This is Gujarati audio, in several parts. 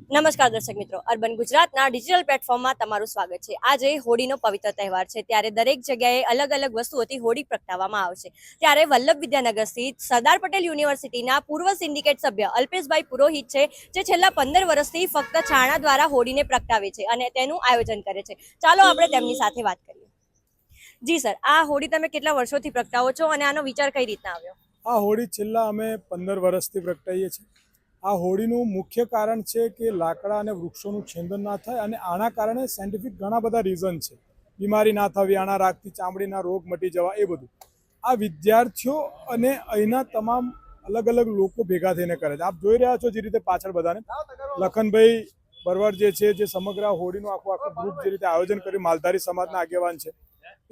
નમસ્કાર દર્શક મિત્રો, અર્બન ગુજરાતના ડિજિટલ પ્લેટફોર્મમાં તમારું સ્વાગત છે। આજે હોળીનો પવિત્ર તહેવાર છે, ત્યારે દરેક જગ્યાએ અલગ અલગ વસ્તુઓથી હોળી પ્રગટાવવામાં આવશે। ત્યારે વલ્લભ વિદ્યાનગર સ્થિત સરદાર પટેલ યુનિવર્સિટીના પૂર્વ સિન્ડિકેટ સભ્ય અલ્પેશભાઈ પુરોહિત છે, જે છેલ્લા 15 વર્ષથી ફક્ત છાણા દ્વારા હોળીને પ્રગટાવે છે અને તેનું આયોજન કરે છે। ચાલો આપણે તેમની સાથે વાત કરીએ। જી સર, આ હોળી તમે કેટલા વર્ષોથી પ્રગટાવો છો અને આનો વિચાર કઈ રીતના આવ્યો? આ હોળી છેલ્લા અમે 15 વર્ષથી પ્રગટાવીએ છીએ। આ હોળીનું મુખ્ય કારણ છે કે લાકડા અને વૃક્ષોનું છેદન ના થાય, અને આના કારણે સાયન્ટિફિક ઘણા બધા રીઝન છે। બીમારી ના થવી, આના રાખથી ચામડીના રોગ મટી જવા, એ બધું આ વિદ્યાર્થીઓ અને અહીંના તમામ અલગ અલગ લોકો ભેગા થઈને કરે છે। આપ જોઈ રહ્યા છો જે રીતે પાછળ બધાને લખનભાઈ બરવાડ જે છે, જે સમગ્ર હોળીનું આખું ગ્રુપ જે રીતે આયોજન કર્યું, માલધારી સમાજના આગેવાન છે,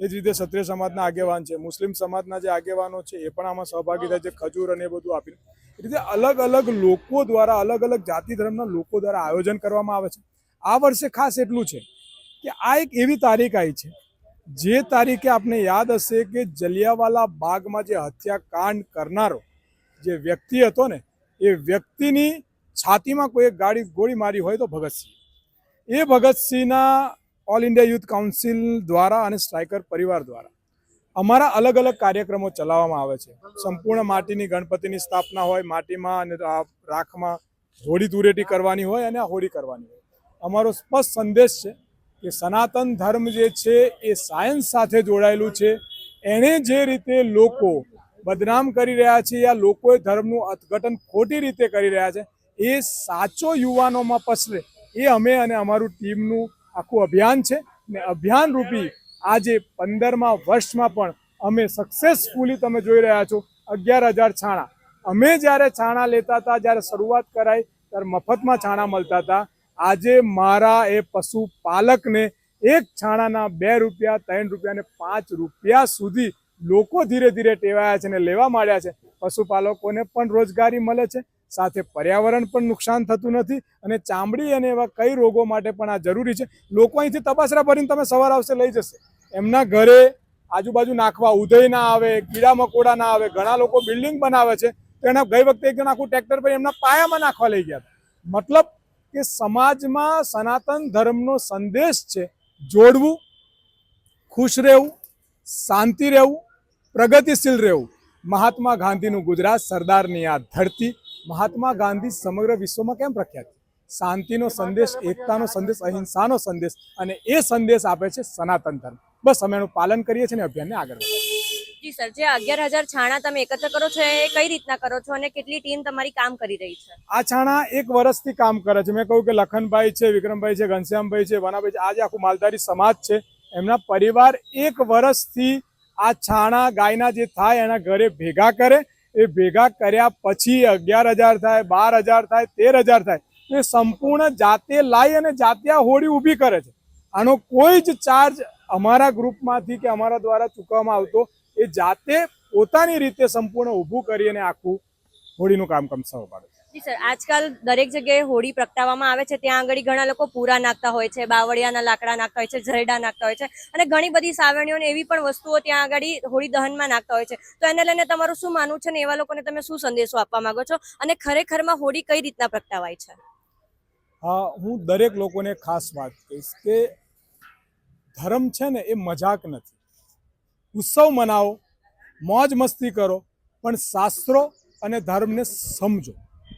એ જ રીતે ક્ષત્રિય સમાજના આગેવાન છે, મુસ્લિમ સમાજના જે આગેવાનો છે એ પણ આમાં સહભાગી થાય છે, ખજૂર અને એ બધું આપીને એ રીતે અલગ અલગ લોકો દ્વારા, અલગ અલગ જાતિ ધર્મના લોકો દ્વારા આયોજન કરવામાં આવે છે। આ વર્ષે ખાસ એટલું છે કે આ એક એવી તારીખ આવી છે જે તારીખે આપને યાદ હશે કે જલિયાવાલા બાગમાં જે હત્યાકાંડ કરનારો જે વ્યક્તિ હતો ને, એ વ્યક્તિની છાતીમાં કોઈ ગોળી મારી હોય તો ભગતસિંહના ઓલ ઇન્ડિયા યુથ કાઉન્સિલ દ્વારા અને સ્ટ્રાઇકર પરિવાર દ્વારા અમારા અલગ અલગ કાર્યક્રમો ચલાવવામાં આવે છે। સંપૂર્ણ માટીની ગણપતિની સ્થાપના હોય, માટીમાં અને રાખમાં હોળી ધૂળેટી કરવાની હોય અને આ હોળી કરવાની હોય। અમારો સ્પષ્ટ સંદેશ છે કે સનાતન ધર્મ જે છે એ સાયન્સ સાથે જોડાયેલું છે। એણે જે રીતે લોકો બદનામ કરી રહ્યા છે, યા લોકોએ ધર્મનું અર્થઘટન ખોટી રીતે કરી રહ્યા છે, એ સાચો યુવાનોમાં પસરે, એ અમે અને અમારું ટીમનું આખું અભિયાન છે। ને અભિયાન રૂપી આજે 15મા વર્ષમાં પણ અમે સક્સેસફુલી, તમે જોઈ રહ્યા છો, 11,000 છાણા। અમે જ્યારે છાણા લેતા હતા, જ્યારે શરૂઆત કરાઈ ત્યારે મફતમાં છાણા મળતા હતા। આજે મારા એ પશુપાલકને એક છાણાના 2 રૂપિયા, 3 રૂપિયા અને 5 રૂપિયા સુધી લોકો ધીરે ધીરે ટેવાયા છે અને લેવા માંડ્યા છે। પશુપાલકોને પણ રોજગારી મળે છે, સાથે પર્યાવરણ પણ નુકસાન થતું નથી, અને ચામડી અને એવા કઈ રોગો માટે પણ આ જરૂરી છે। લોકો અહીંથી તપાસરા ભરીને તમે સવાર આવશે લઈ જશે, એમના ઘરે આજુબાજુ નાખવા ઉધઈ ના આવે, કીડા મકોડા ના આવે। ઘણા લોકો બિલ્ડિંગ બનાવે છે તો એના ગઈ વખતે એક જણ આખું ટ્રેક્ટર પર એમના પાયામાં નાખવા લઈ ગયા હતા। મતલબ કે સમાજમાં સનાતન ધર્મનો સંદેશ છે જોડવું, ખુશ રહેવું, શાંતિ રહેવું, પ્રગતિશીલ રહેવું। મહાત્મા ગાંધીનું ગુજરાત, સરદારની આ ધરતી। મહાત્મા ગાંધી સમગ્ર વિશ્વમાં કેમ પ્રખ્યાત? શાંતિનો સંદેશ, એકતાનો સંદેશ, અહિંસાનો સંદેશ, અને એ સંદેશ આપે છે સનાતન ધર્મ। બસ અમે એનું પાલન કરીએ છીએ અને અભિયાનને આગળ વધારીએ। જી સર, જે 11,000 છાણા તમે એકત્ર કરો છો, એ કઈ રીતના કરો છો અને કેટલી ટીમ તમારી કામ કરી રહી છે? આ છાણા 1 વર્ષથી કામ કરે છે। મેં કહ્યું કે લખનભાઈ છે, વિક્રમભાઈ છે, ઘનશ્યામભાઈ છે, વનાભાઈ છે, આજે આખું માલધારી સમાજ છે, એમના પરિવાર 1 વર્ષથી આ છાણા ગાયના જે થાય એના ઘરે ભેગા કરે। એ ભેગા કર્યા પછી 11,000 થાય, 12,000 થાય, 13,000 થાય, એ સંપૂર્ણ જાતે લાવી અને જાતે આ હોળી ઊભી કરે છે। આનો કોઈ જ ચાર્જ અમારા ગ્રુપમાંથી કે અમારા દ્વારા ચૂકવવામાં આવતો, એ જાતે પોતાની રીતે સંપૂર્ણ ઊભું કરી અને આખું હોળીનું કામ સંભાળે છે। જી સર, આજકાલ દરેક જગ્યાએ હોળી પ્રગટાવવામાં આવે છે, ત્યાં આગળ ઘણા લોકો પૂરા નાખતા હોય છે, બાવળિયાના લાકડા નાખતા હોય છે, ઝરડા નાખતા હોય છે, અને ઘણી બધી સાવરણીઓ એવી પણ વસ્તુઓ ત્યાં આગળ હોળી દહનમાં નાખતા હોય છે। તો એને લઈને તમારું શું માનવું છે ને એવા લોકોને તમે શું સંદેશો આપવા માંગો છો, અને ખરેખરમાં હોળી કઈ રીતના પ્રગટાવાય છે? હા, હું દરેક લોકોને ખાસ વાત કહીશ કે ધર્મ છે ને એ મજાક નથી। ઉત્સવ મનાવો, મોજ મસ્તી કરો, પણ શાસ્ત્રો અને ધર્મને સમજો।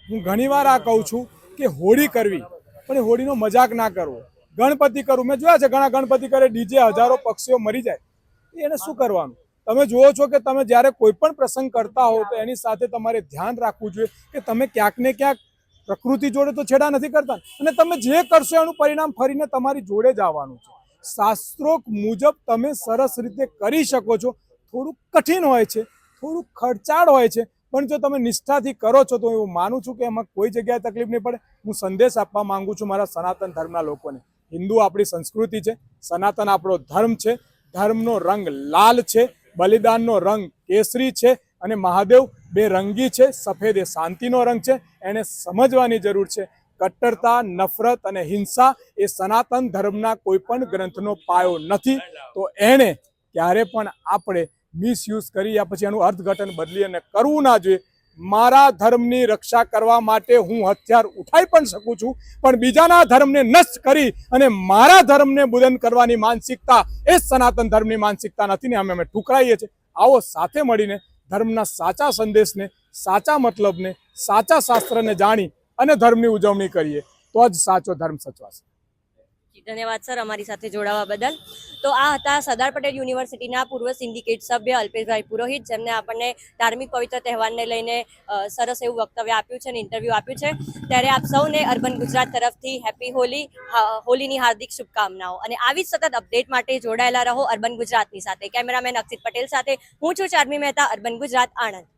હું ઘણીવાર આ કહું છું કે હોળી કરવી, પણ એ હોળીનો મજાક ના કરવો। ગણપતિ કરવું, મેં જોયા છે ઘણા ગણપતિ કરે, ડીજે, હજારો પક્ષીઓ મરી જાય, એને શું કરવાનું? તમે જુઓ છો કે તમે જ્યારે કોઈ પણ પ્રસંગ કરતા હો તો એની સાથે તમારે ધ્યાન રાખવું જોઈએ કે તમે ક્યાંક ને ક્યાંક પ્રકૃતિ જોડે તો છેડા નથી કરતા, અને તમે જે કરશો એનું પરિણામ ફરીને તમારી જોડે જ આવવાનું છે। શાસ્ત્રોક મુજબ તમે સરસ રીતે કરી શકો છો। થોડુંક કઠિન હોય છે, થોડુંક ખર્ચાળ હોય છે, પણ જો તમે નિષ્ઠાથી કરો છો તો હું માનું છું કે એમાં કોઈ જગ્યાએ તકલીફ નહીં પડે। હું સંદેશ આપવા માંગુ છું મારા સનાતન ધર્મના લોકોને, હિન્દુ આપણી સંસ્કૃતિ છે, સનાતન આપણો ધર્મ છે, ધર્મનો રંગ લાલ છે, બલિદાનનો રંગ કેસરી છે, અને મહાદેવ 2 રંગી છે। સફેદ એ શાંતિનો રંગ છે, એને સમજવાની જરૂર છે। કટ્ટરતા, નફરત અને હિંસા એ સનાતન ધર્મના કોઈ પણ ગ્રંથનો પાયો નથી, તો એને ક્યારે પણ આપણે મિસયુઝ કરી યા પછી એનું અર્થઘટન બદલી અને કરવું ના જોઈએ। મારા ધર્મની રક્ષા કરવા માટે હું હથિયાર ઉઠાઈ પણ શકું છું, પણ બીજાના ધર્મને નષ્ટ કરી અને મારા ધર્મને બુલંદ કરવાની માનસિકતા એ સનાતન ધર્મની માનસિકતા નથી ને અમે ઠુકરાઈએ છીએ. આવો સાથે મળીને ધર્મના સાચા સંદેશને, સાચા મતલબને, સાચા શાસ્ત્રને જાણી અને ધર્મની ઉજવણી કરીએ તો જ સાચો ધર્મ સચવાશે. ધન્યવાદ સર અમારી સાથે જોડાવા બદલ. તો આ હતા સરદાર પટેલ યુનિવર્સિટીના પૂર્વ સિન્ડિકેટ સભ્ય અલ્પેશભાઈ પુરોહિત, જેમને આપણને ધાર્મિક પવિત્ર તહેવારને લઈને સરસ એવું વક્તવ્ય આપ્યું છે અને ઇન્ટરવ્યૂ આપ્યું છે. ત્યારે આપ સૌને અર્બન ગુજરાત તરફથી હેપી હોલીની હાર્દિક શુભકામનાઓ. અને આવી જ સતત અપડેટ માટે જોડાયેલા રહો અર્બન ગુજરાતની સાથે. કેમેરામેન અક્ષિત પટેલ સાથે હું છું ચાર્મી મહેતા, અર્બન ગુજરાત, આણંદ.